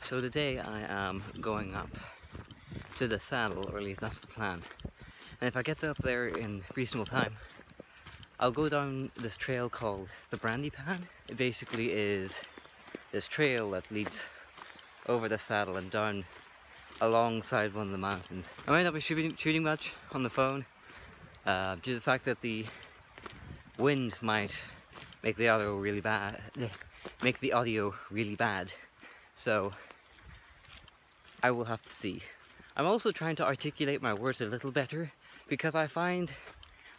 So today I am going up to the saddle, or at least that's the plan. And if I get up there in reasonable time, I'll go down this trail called the Brandy Pan. It basically is this trail that leads over the saddle and down alongside one of the mountains. I might not be shooting much on the phone due to the fact that the wind might make the audio really bad. So I will have to see. I'm also trying to articulate my words a little better because I find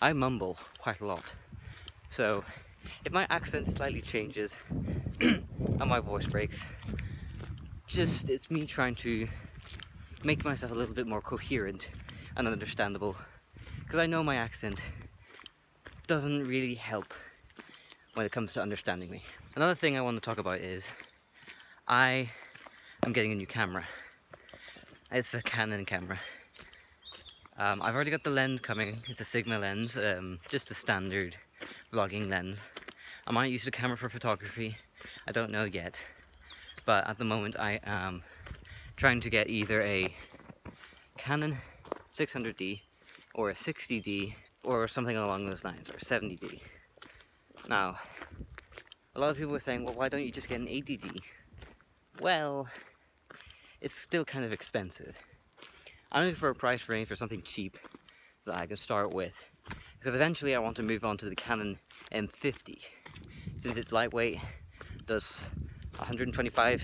I mumble quite a lot. So if my accent slightly changes and my voice breaks, it's me trying to make myself a little bit more coherent and understandable, because I know my accent doesn't really help when it comes to understanding me. Another thing I want to talk about is I am getting a new camera. It's a Canon camera. I've already got the lens coming. It's a Sigma lens, just a standard vlogging lens. I might use the camera for photography, I don't know yet. But at the moment I am trying to get either a Canon 600D or a 60D or something along those lines, or 70D. Now, a lot of people are saying, well, why don't you just get an 80D? Well, it's still kind of expensive. I'm looking for a price range for something cheap that I can start with, because eventually I want to move on to the Canon M50, since it's lightweight, does 125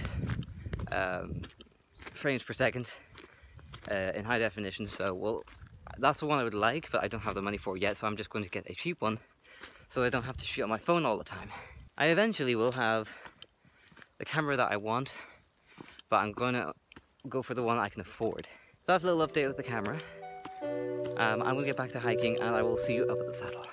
frames per second in high definition. So, well, that's the one I would like, but I don't have the money for it yet, so I'm just going to get a cheap one so I don't have to shoot on my phone all the time. I eventually will have the camera that I want, but I'm going to go for the one I can afford. So that's a little update with the camera. I'm going to get back to hiking and I will see you up at the saddle.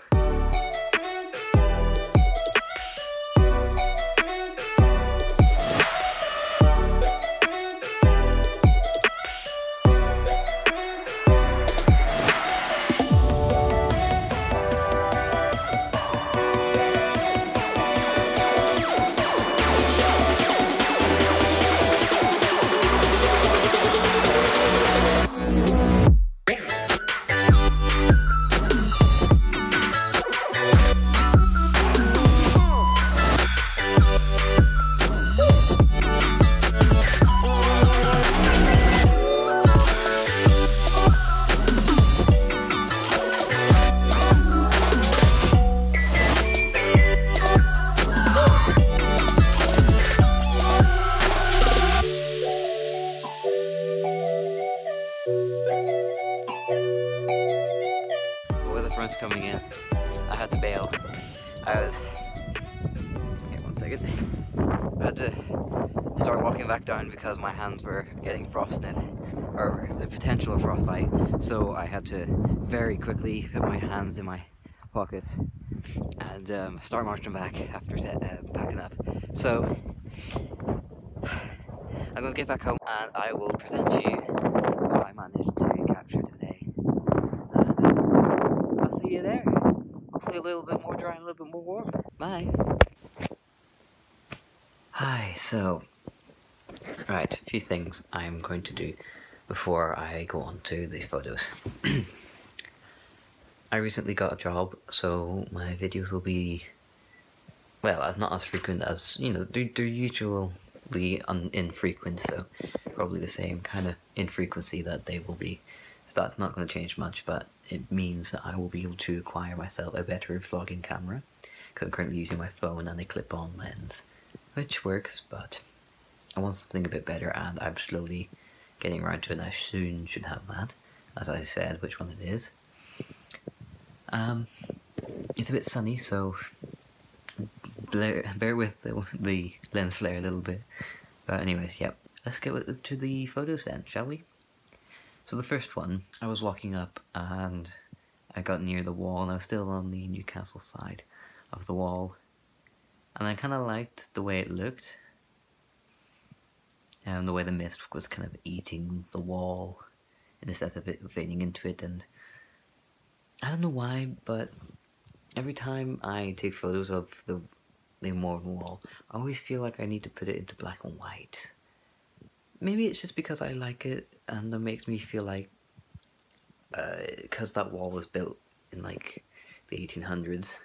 Coming in, I had to bail. Here, 1 second. I had to start walking back down because my hands were getting frostnip, or the potential of frostbite. So I had to very quickly put my hands in my pockets and start marching back after packing up. So I'm going to get back home and I will present you what I managed to capture today. I'll see you there. Hopefully a little bit more dry and a little bit more warm. Bye. Hi, so, right, a few things I'm going to do before I go on to the photos. I recently got a job, so my videos will be, well, not as frequent as, you know, they're usually infrequent, so probably the same kind of infrequency that they will be. So that's not going to change much, but it means that I will be able to acquire myself a better vlogging camera, because I'm currently using my phone and a clip-on lens, which works, but I want something a bit better, and I'm slowly getting around to it, and I soon should have that, as I said, which one it is. It's a bit sunny, so bear with the lens flare a little bit, but anyways, yep. Let's get to the photos then, shall we? So the first one, I was walking up and I got near the wall, and I was still on the Newcastle side of the wall, and I kind of liked the way it looked, and the way the mist was kind of eating the wall instead of it fading into it. And I don't know why, but every time I take photos of the Mourne wall, I always feel like I need to put it into black and white. maybe it's just because I like it, and it makes me feel like, because that wall was built in like the 1800s,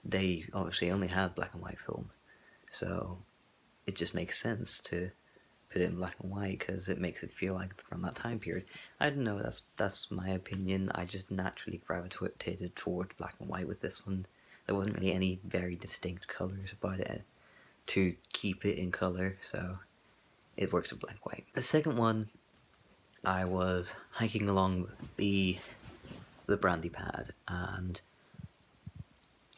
they obviously only had black and white film, so it just makes sense to put it in black and white because it makes it feel like from that time period. I don't know, that's my opinion. I just naturally gravitated toward black and white with this one. There wasn't really any very distinct colours about it to keep it in colour, so it works with black and white. The second one, I was hiking along the brandy pad, and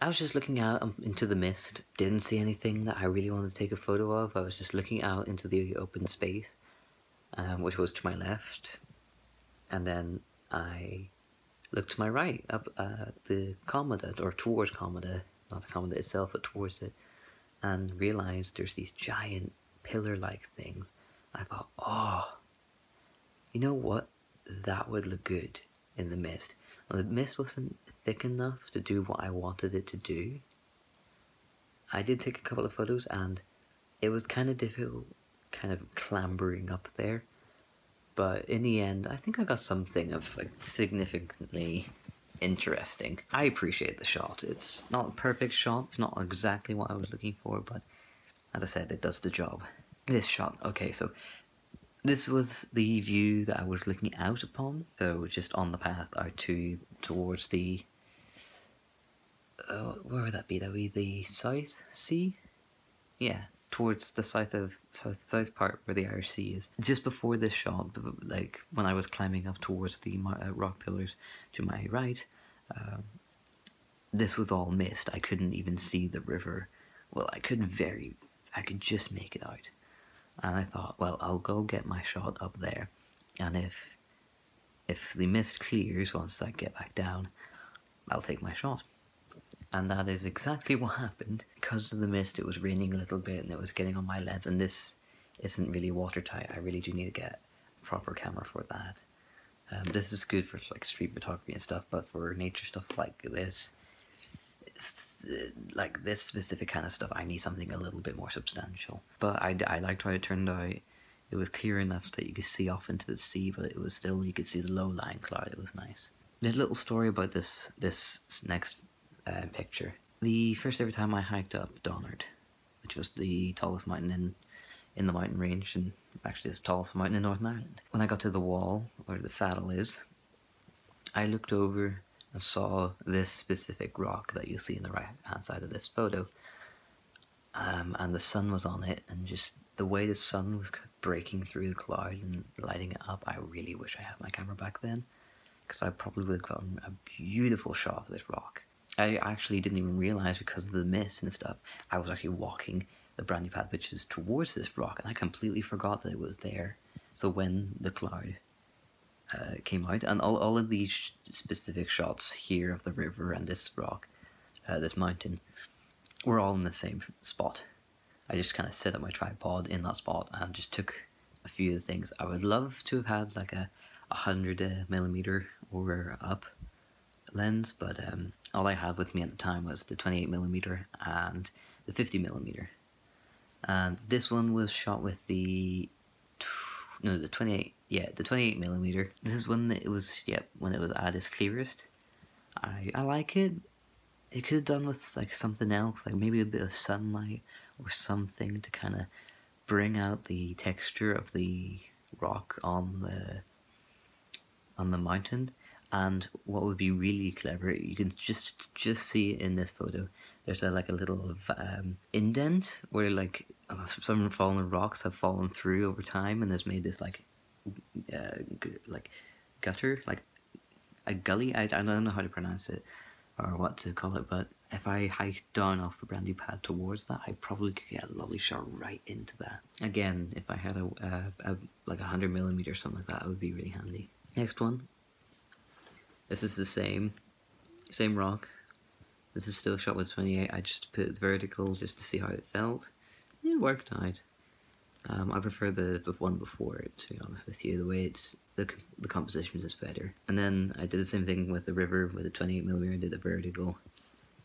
I was just looking out into the mist. Didn't see anything that I really wanted to take a photo of. I was just looking out into the open space, which was to my left, and then I looked to my right, up the Comada, or towards Comada, not the Comada itself, but towards it, and realised there's these giant pillar-like things. I thought, oh, you know what? That would look good in the mist. Well, the mist wasn't thick enough to do what I wanted it to do. I did take a couple of photos, and it was kind of difficult, kind of clambering up there. But in the end, I think I got something of like significantly interesting. I appreciate the shot. It's not a perfect shot. It's not exactly what I was looking for, but as I said, it does the job. This shot, okay, so this was the view that I was looking out upon. So just on the path out towards the where would that be? That would be the South Sea? Yeah, towards the south part where the Irish Sea is. Just before this shot, like when I was climbing up towards the rock pillars to my right, this was all mist. I couldn't even see the river. Well, I could just make it out. And I thought, well, I'll go get my shot up there, and if the mist clears once I get back down, I'll take my shot. And that is exactly what happened. Because of the mist, it was raining a little bit and it was getting on my lens, and this isn't really watertight. I really do need to get a proper camera for that. This is good for like street photography and stuff, but for nature stuff like this, like this specific kind of stuff, I need something a little bit more substantial. But I liked how it turned out. It was clear enough that you could see off into the sea, but it was still, you could see the low-lying cloud. It was nice. There's a little story about this next picture. The first ever time I hiked up Donard, which was the tallest mountain in the mountain range, and actually it's the tallest mountain in Northern Ireland. When I got to the wall, where the saddle is, I looked over and saw this specific rock that you'll see in the right hand side of this photo, and the sun was on it, and just the way the sun was breaking through the cloud and lighting it up, I really wish I had my camera back then, because I probably would have gotten a beautiful shot of this rock. I actually didn't even realise, because of the mist and stuff, I was actually walking the brandy pad, which is towards this rock, and I completely forgot that it was there. So when the cloud came out, and all of these specific shots here of the river and this rock, this mountain, were all in the same spot. I just kind of set up my tripod in that spot and just took a few of the things. I would love to have had like a 100mm or up lens, but all I had with me at the time was the 28mm and the 50mm. And this one was shot with the 28mm. This is when it was, when it was at its clearest. I like it. It could have done with like something else, like maybe a bit of sunlight or something to kind of bring out the texture of the rock on the mountain. And what would be really clever, you can just see it in this photo. There's like a little indent where like some fallen rocks have fallen through over time, and has made this like gutter, like a gully. I don't know how to pronounce it or what to call it, but if I hiked down off the brandy pad towards that, I probably could get a lovely shot right into that. Again, if I had a like 100mm or something like that, it would be really handy. Next one. This is the same rock. This is still shot with 28. I just put it vertical just to see how it felt. It worked out. I prefer the one before it, to be honest with you. The way it's the composition is better. And then I did the same thing with the river with the 28mm. I did a vertical,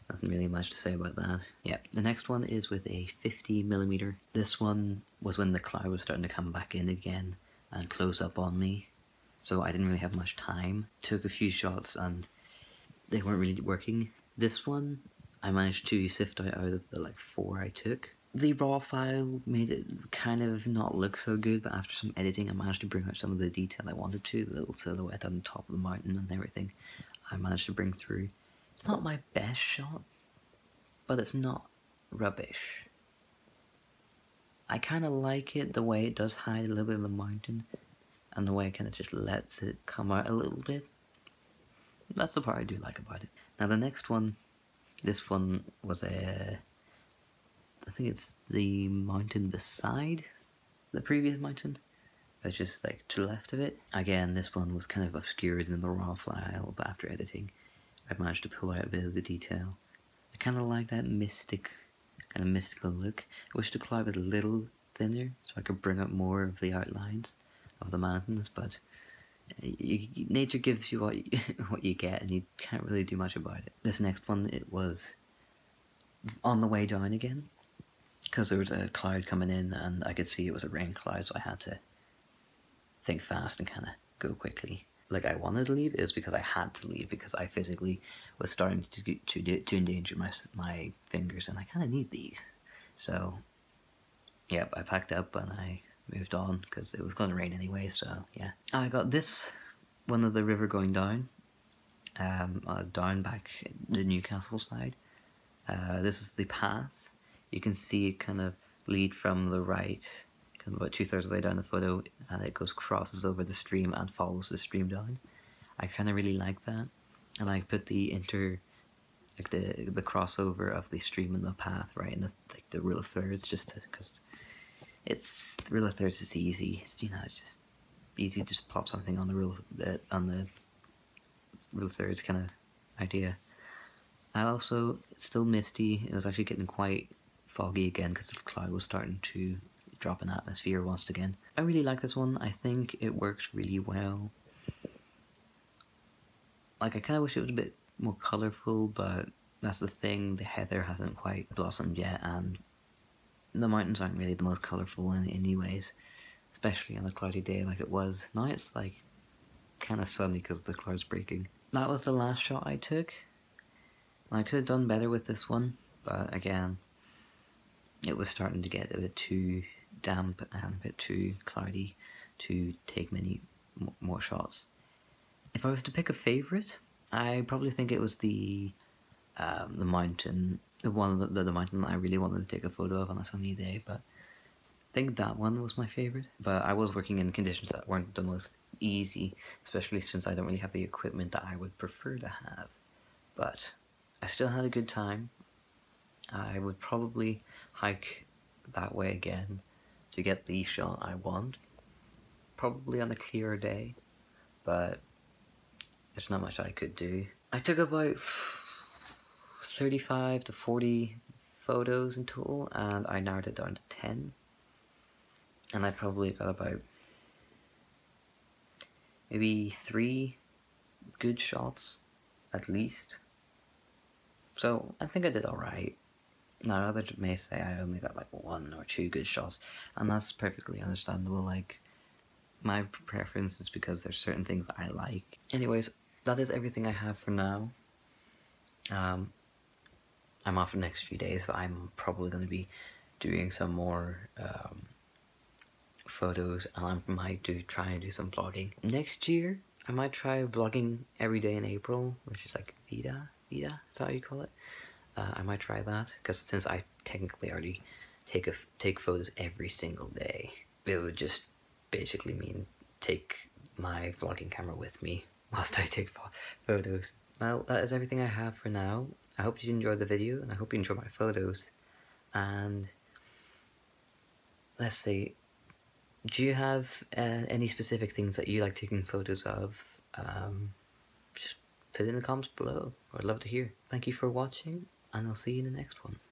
Nothing really much to say about that. Yeah, the next one is with a 50mm. This one was when the cloud was starting to come back in again and close up on me, so I didn't really have much time. Took a few shots and they weren't really working. This one, I managed to sift out of the like 4 I took. The raw file made it kind of not look so good, but after some editing I managed to bring out some of the detail I wanted to, the little silhouette on the top of the mountain and everything I managed to bring through. It's not my best shot, but it's not rubbish. I kind of like it the way it does hide a little bit of the mountain, and the way it kind of just lets it come out a little bit. That's the part I do like about it. Now the next one, this one was I think it's the mountain beside the previous mountain. It's just like to the left of it. Again, this one was kind of obscured in the raw file, but after editing, I've managed to pull out a bit of the detail. I kind of like that kind of mystical look. I wish the cloud was a little thinner so I could bring up more of the outlines of the mountains, but nature gives you what you get, and you can't really do much about it. This next one, it was on the way down again, because there was a cloud coming in and I could see it was a rain cloud, so I had to think fast and kind of go quickly. Like I wanted to leave, it was because I had to leave, because I physically was starting to endanger my fingers, and I kind of need these. So, yep, I packed up and I moved on, because it was going to rain anyway, so yeah. I got this one of the river going down, down back the Newcastle side. This is the path. You can see it kind of lead from the right, kind of about 2/3 of the way down the photo, and it crosses over the stream and follows the stream down. I kind of really like that, and I put the the crossover of the stream and the path right in the rule of thirds, just because it's the rule of thirds is easy. It's, you know, it's just easy to just pop something on the rule of thirds kind of idea. It's still misty. It was actually getting quite foggy again because the cloud was starting to drop in atmosphere once again. I really like this one. I think it works really well. Like, I kind of wish it was a bit more colourful, but that's the thing, the heather hasn't quite blossomed yet, and the mountains aren't really the most colourful in any ways, especially on a cloudy day like it was. Now it's like kind of sunny because the cloud's breaking. That was the last shot I took. I could have done better with this one, but again, it was starting to get a bit too damp and a bit too cloudy to take many more shots. If I was to pick a favourite, I probably think it was the mountain, the mountain that I really wanted to take a photo of on a sunny day, but I think that one was my favourite. But I was working in conditions that weren't the most easy, especially since I don't really have the equipment that I would prefer to have. But I still had a good time. I would probably hike that way again to get the shot I want. Probably on a clearer day, but there's not much I could do. I took about 35 to 40 photos in total, and I narrowed it down to 10. And I probably got about maybe 3 good shots, at least. So I think I did alright. Now others may say I only got like 1 or 2 good shots, and that's perfectly understandable. Like, my preference is because there's certain things that I like. Anyways, that is everything I have for now. I'm off for the next few days, but I'm probably going to be doing some more photos, and I might try and do some vlogging. Next year, I might try vlogging every day in April, which is like Vida, is that how you call it? I might try that, because since I technically already take photos every single day, it would just basically mean take my vlogging camera with me whilst I take photos. Well, that is everything I have for now. I hope you enjoyed the video, and I hope you enjoyed my photos. And let's see, do you have any specific things that you like taking photos of? Just put it in the comments below. I'd love to hear. Thank you for watching, and I'll see you in the next one.